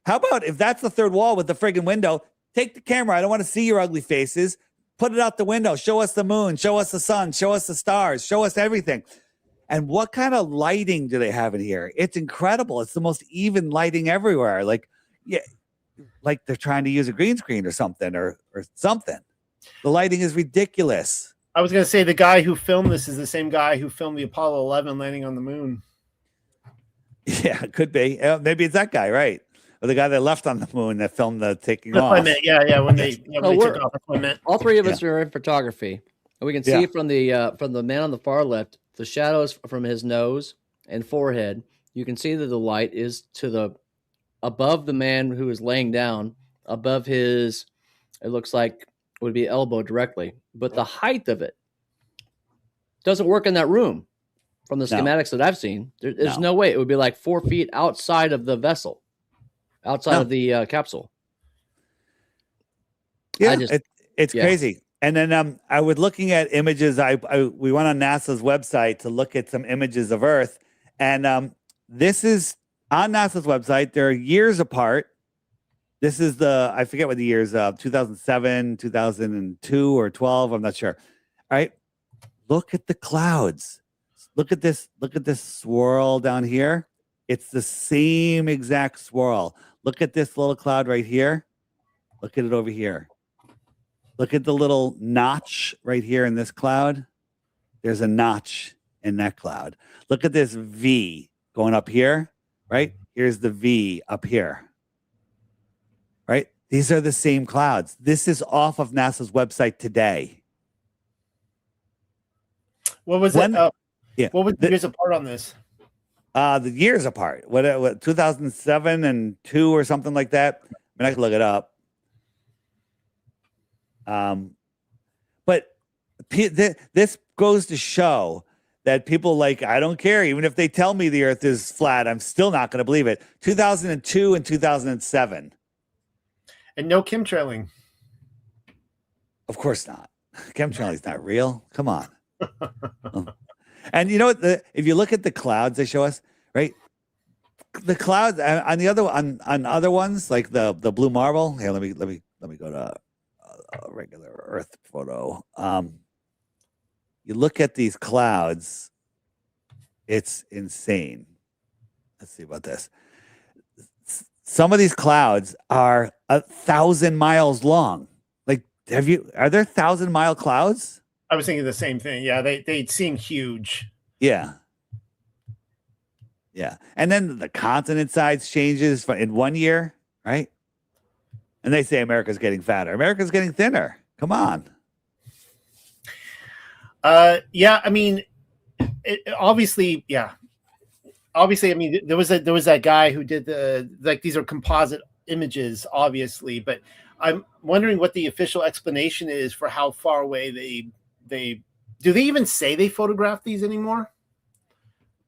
How about if that's the third wall with the friggin' window? Take the camera. I don't want to see your ugly faces. Put it out the window. Show us the moon. Show us the sun. Show us the stars. Show us everything. And what kind of lighting do they have in here? It's incredible. It's the most even lighting everywhere. Like they're trying to use a green screen or something or something. The lighting is ridiculous. I was going to say the guy who filmed this is the same guy who filmed the Apollo 11 landing on the moon. Yeah, it could be. Maybe it's that guy, right? Or the guy that left on the moon that filmed the taking off. When they took off. All three of us are in photography. And we can see from the man on the far left, the shadows from his nose and forehead. You can see that the light is above the man who is laying down, above his, it looks like would be elbow directly. But the height of it doesn't work in that room from the schematics that I've seen. There's no way. It would be like 4 feet outside of the vessel. Outside of the capsule. Yeah, it's crazy. And then I was looking at images. We went on NASA's website to look at some images of Earth. And this is on NASA's website. They're years apart. This is I forget what the years, 2007, 2002, or 12. I'm not sure. All right. Look at the clouds. Look at this swirl down here. It's the same exact swirl. Look at this little cloud right here. Look at it over here. Look at the little notch right here in this cloud. There's a notch in that cloud. Look at this V going up here, right? Here's the V up here, right? These are the same clouds. This is off of NASA's website today. What was it? What was the years apart on this? The years apart. What 2007 and 2 or something like that. I mean, I can look it up. But this goes to show that people I don't care. Even if they tell me the Earth is flat, I'm still not going to believe it. 2002 and 2007. And no chemtrailing. Of course not. Chemtrailing is not real. Come on. And you know what? If you look at the clouds they show us, right? The clouds on the other on other ones, like the blue marble. Here, let me go to a regular Earth photo. You look at these clouds, it's insane. Let's see about this. Some of these clouds are 1,000 miles long. Are there 1,000-mile clouds? I was thinking the same thing. Yeah, they seem huge. Yeah. Yeah. And then the continent size changes in 1 year, right? And they say America's getting fatter. America's getting thinner. Come on. Yeah, I mean, obviously, I mean, there was that guy who did these are composite images, obviously, but I'm wondering what the official explanation is for how far away they even say they photographed these anymore?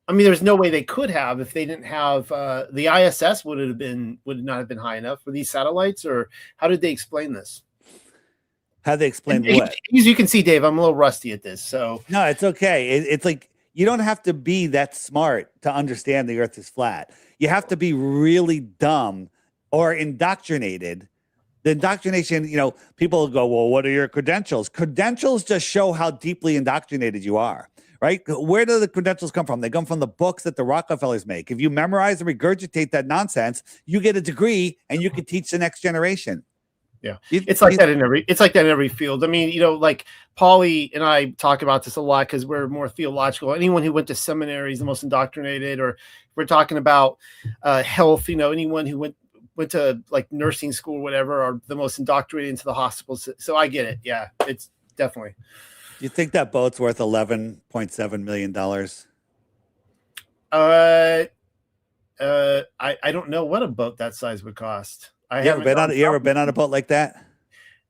I mean, there's no way they could have if they didn't have the ISS would not have been high enough for these satellites, or how did they explain this? How they explain what? As you can see, Dave, I'm a little rusty at this. So no, it's okay. It's like you don't have to be that smart to understand the Earth is flat. You have to be really dumb or indoctrinated. The indoctrination, people go, well, what are your credentials? Credentials just show how deeply indoctrinated you are, right? Where do the credentials come from? They come from the books that the Rockefellers make. If you memorize and regurgitate that nonsense, you get a degree and you can teach the next generation. Yeah, it's like that in every field. I mean, like Paulie and I talk about this a lot because we're more theological. Anyone who went to seminary is the most indoctrinated, or we're talking about health. Anyone who went to like nursing school or whatever are the most indoctrinated into the hospitals. So I get it. Yeah, it's definitely. Do you think that boat's worth $11.7 million? I don't know what a boat that size would cost. You ever been on a boat like that?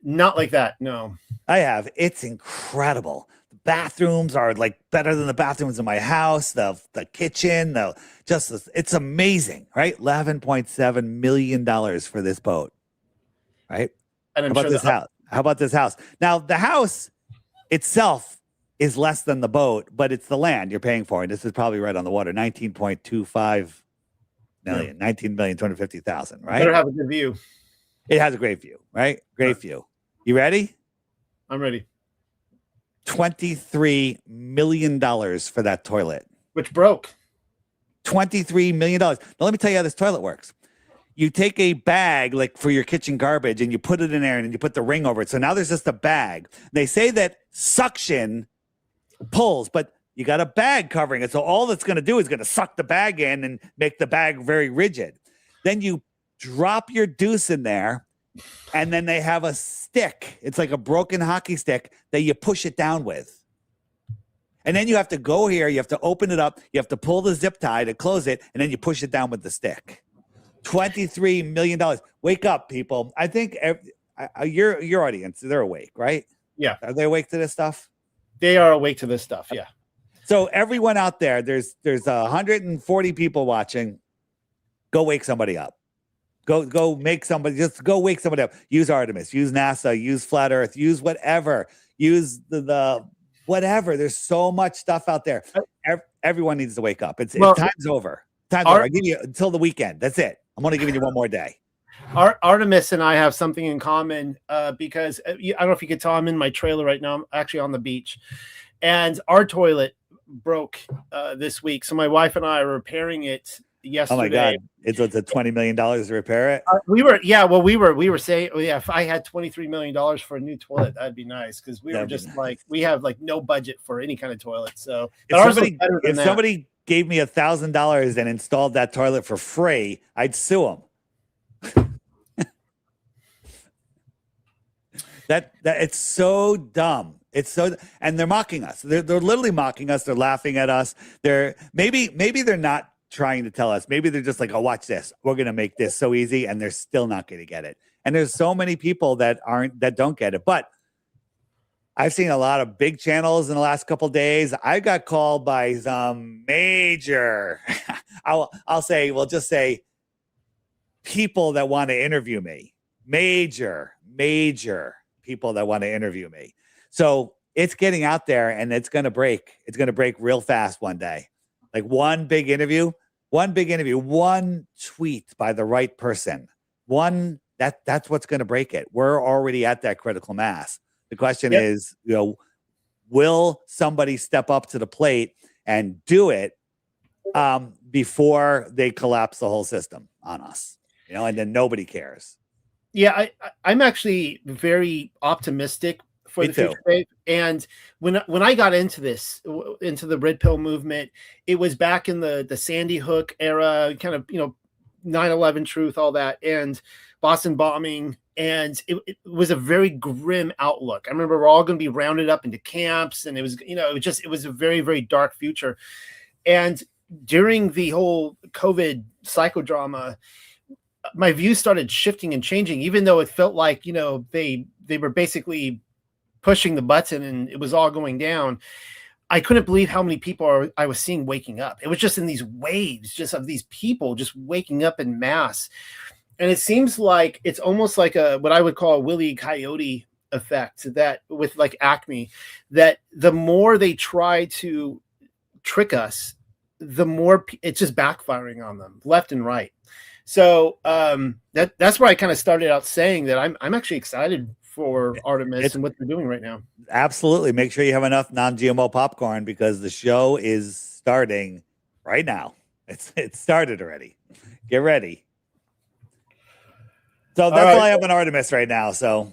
Not like that, no. I have. It's incredible. The bathrooms are like better than the bathrooms in my house. The kitchen, it's amazing, right? $11.7 million for this boat, right? And How about this house? Now, the house itself is less than the boat, but it's the land you're paying for. And this is probably right on the water. 19.25 million, 19,250,000, right? Better have a good view. It has a great view, right? Great view. You ready? I'm ready. $23 million for that toilet. Which broke. $23 million. Now, let me tell you how this toilet works. You take a bag like for your kitchen garbage and you put it in there and you put the ring over it. So now there's just a bag. They say that suction pulls, but you got a bag covering it. So all that's going to do is going to suck the bag in and make the bag very rigid. Then you drop your deuce in there, and then they have a stick. It's like a broken hockey stick that you push it down with. And then you have to go here. You have to open it up. You have to pull the zip tie to close it, and then you push it down with the stick. $23 million. Wake up, people. I think your audience, they're awake, right? Yeah. Are they awake to this stuff? They are awake to this stuff, yeah. So everyone out there, there's 140 people watching. Go wake somebody up. Go make somebody, just go wake somebody up. Use Artemis, use NASA, use Flat Earth, use whatever. Use the whatever. There's so much stuff out there. Everyone needs to wake up. Time's over. Time's over. I give you until the weekend. That's it. I'm only giving you one more day. Artemis and I have something in common because I don't know if you could tell, I'm in my trailer right now. I'm actually on the beach, and our toilet broke this week. So my wife and I are repairing it yesterday. Oh my God. It's a $20 million to repair it. We were saying, if I had $23 million for a new toilet, that'd be nice. Cause we were just like, we have like no budget for any kind of toilet. So if somebody gave me $1,000 and installed that toilet for free, I'd sue them. that it's so dumb. And they're mocking us. They're literally mocking us. They're laughing at us. Maybe they're not trying to tell us. Maybe they're just like, oh, watch this. We're going to make this so easy. And they're still not going to get it. And there's so many people that don't get it. But I've seen a lot of big channels in the last couple of days. I got called by some major, we'll just say people that want to interview me. Major people that want to interview me. So it's getting out there and it's going to break. It's going to break real fast one day. Like one big interview, one tweet by the right person. That's what's going to break it. We're already at that critical mass. The question is, will somebody step up to the plate and do it before they collapse the whole system on us? And then nobody cares. Yeah, I'm actually very optimistic for the future, Dave. And when I got into the red pill movement, it was back in the Sandy Hook era, kind of 9/11 truth, all that, and Boston bombing, and it was a very grim outlook. I remember we're all going to be rounded up into camps, and it was it was a very, very dark future. And during the whole COVID psychodrama, my views started shifting and changing, even though it felt like, they were basically pushing the button and it was all going down. I couldn't believe how many people I was seeing waking up. It was just in these waves just of these people just waking up in mass. And it seems like it's almost like what I would call a Wile E. Coyote effect, that with like Acme, that the more they try to trick us, the more it's just backfiring on them left and right. So that's where I kind of started out saying that I'm actually excited for Artemis It's and what they're doing right now. absolutely. Make sure you have enough non-GMO popcorn because the show is starting right now. It started already. Get ready. So that's all I have on Artemis right now. So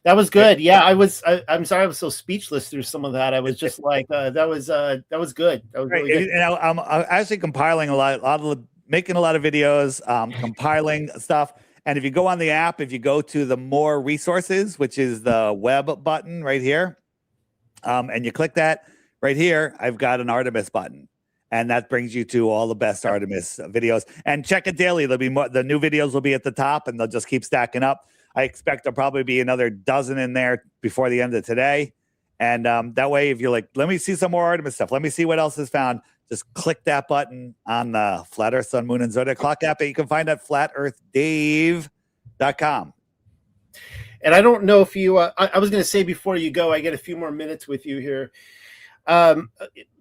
that was good. Yeah, I'm sorry I was so speechless through some of that. I was just like, that was good. That was really good. And I'm actually compiling making a lot of videos, compiling stuff. And if you go on the app, if you go to the more resources, which is the web button right here, and you click that right here, I've got an Artemis button. And that brings you to all the best Artemis videos. And check it daily. There'll be more. The new videos will be at the top, and they'll just keep stacking up. I expect there'll probably be another dozen in there before the end of today. And that way, if you're like, let me see some more Artemis stuff, let me see what else is found, just click that button on the Flat Earth, Sun, Moon, and Zodiac Clock app that you can find at flatearthdave.com. And I don't know if you, I was going to say before you go, I get a few more minutes with you here.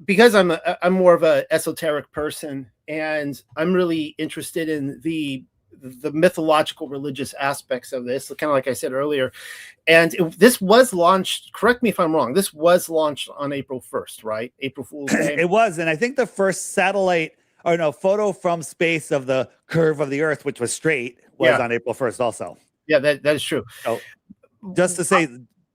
Because I'm more of a esoteric person, and I'm really interested in the mythological religious aspects of this, kind of like I said earlier. And this was launched, correct me if I'm wrong, this was launched on April 1st, right? April Fool's Day. It was. And I think the first photo from space of the curve of the Earth, which was straight, was on April 1st also. Yeah, that is true. So just to say,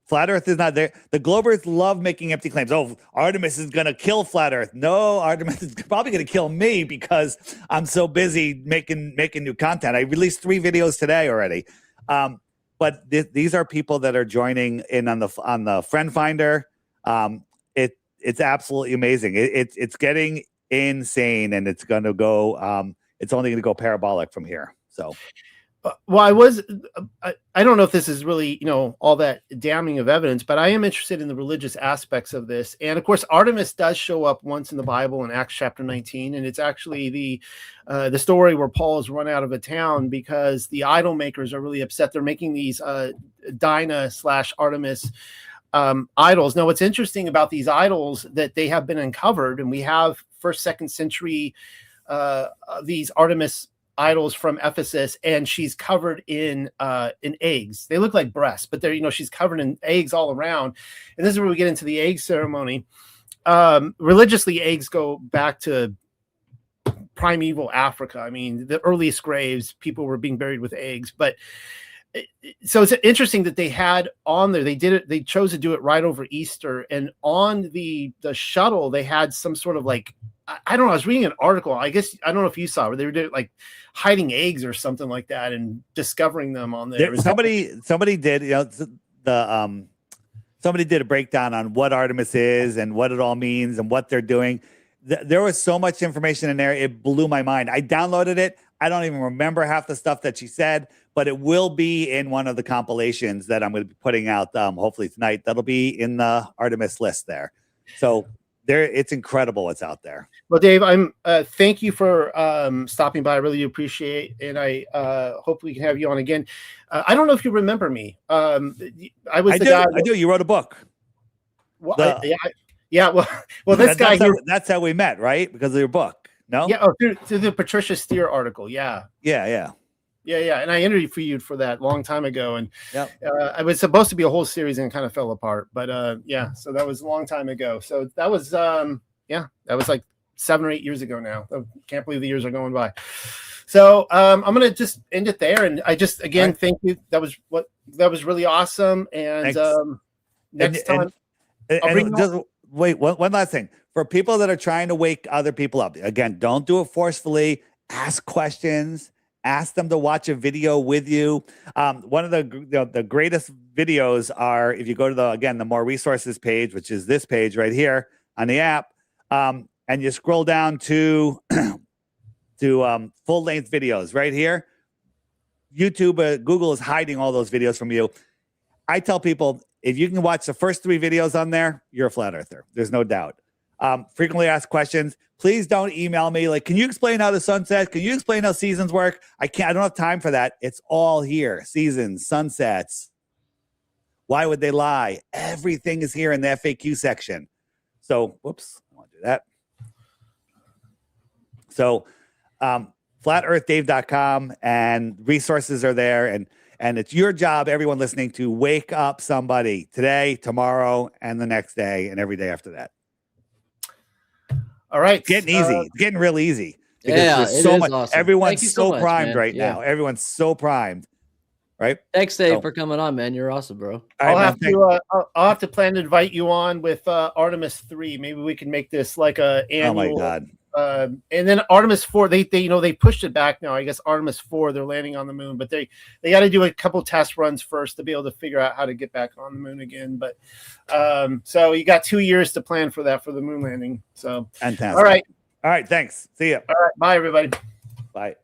Flat Earth is not there. The Globers love making empty claims. Oh, Artemis is going to kill Flat Earth. No, Artemis is probably going to kill me because I'm so busy making new content. I released 3 videos today already. But these are people that are joining in on the Friend Finder. It's absolutely amazing. It's getting insane, and it's going to go. It's only going to go parabolic from here. So. Well, I don't know if this is really, all that damning of evidence, but I am interested in the religious aspects of this. And of course, Artemis does show up once in the Bible in Acts chapter 19. And it's actually the story where Paul is run out of a town because the idol makers are really upset. They're making these Dinah/Artemis idols. Now, what's interesting about these idols that they have been uncovered, and we have 1st, 2nd century these Artemis idols from Ephesus, and she's covered in eggs. They look like breasts, but they're, she's covered in eggs all around. And this is where we get into the egg ceremony. Religiously, eggs go back to primeval Africa. I mean, the earliest graves, people were being buried with eggs. But so it's interesting that they had on there, they chose to do it right over Easter, and on the shuttle they had some sort of like, I don't know, I was reading an article, I guess, I don't know if you saw, where they were doing like hiding eggs or something like that and discovering them on there. Somebody did, somebody did a breakdown on what Artemis is and what it all means and what they're doing. There was so much information in there, it blew my mind. I downloaded it. I don't even remember half the stuff that she said, but it will be in one of the compilations that I'm going to be putting out hopefully tonight. That'll be in the Artemis list there. So it's incredible what's out there. Well, Dave, thank you for stopping by. I really appreciate it, and I hope we can have you on again. I don't know if you remember me. I do. You wrote a book. Well, Well, that's how we met, right? Because of your book. No. Yeah. Oh, through the Patricia Steer article. Yeah. Yeah. And I interviewed for that a long time ago, and it was supposed to be a whole series and it kind of fell apart. But so that was a long time ago. So that was that was like 7 or 8 years ago now. I can't believe the years are going by. So I'm gonna just end it there, and I just thank you. That was really awesome. And next time, wait, one last thing for people that are trying to wake other people up. Again, don't do it forcefully. Ask questions. Ask them to watch a video with you. One of the greatest videos are if you go to the more resources page, which is this page right here on the app, and you scroll down to full length videos right here. YouTube, Google is hiding all those videos from you. I tell people if you can watch the first 3 videos on there, you're a flat earther. There's no doubt. Frequently asked questions. Please don't email me like, can you explain how the sun sets? Can you explain how seasons work? I don't have time for that. It's all here. Seasons, sunsets. Why would they lie? Everything is here in the FAQ section. So, whoops, I want to do that. So, flatearthdave.com, and resources are there. And And it's your job, everyone listening, to wake up somebody today, tomorrow, and the next day, and every day after that. All right. It's getting easy. It's getting real easy. Because Yeah, there's it so is much. awesome. Everyone's Thank you so so much, primed man. right Yeah. now. Everyone's so primed. Right? Thanks, Dave, So- for coming on, man. You're awesome, bro. All I'll right, have man, to. I'll have to plan to invite you on with Artemis 3. Maybe we can make this like a annual. Oh my God. And then Artemis 4, they pushed it back now. I guess Artemis 4, they're landing on the moon, but they got to do a couple test runs first to be able to figure out how to get back on the moon again. But so you got 2 years to plan for that, for the moon landing. So Fantastic. all right. All right. Thanks. See ya. All right. Bye, everybody. Bye.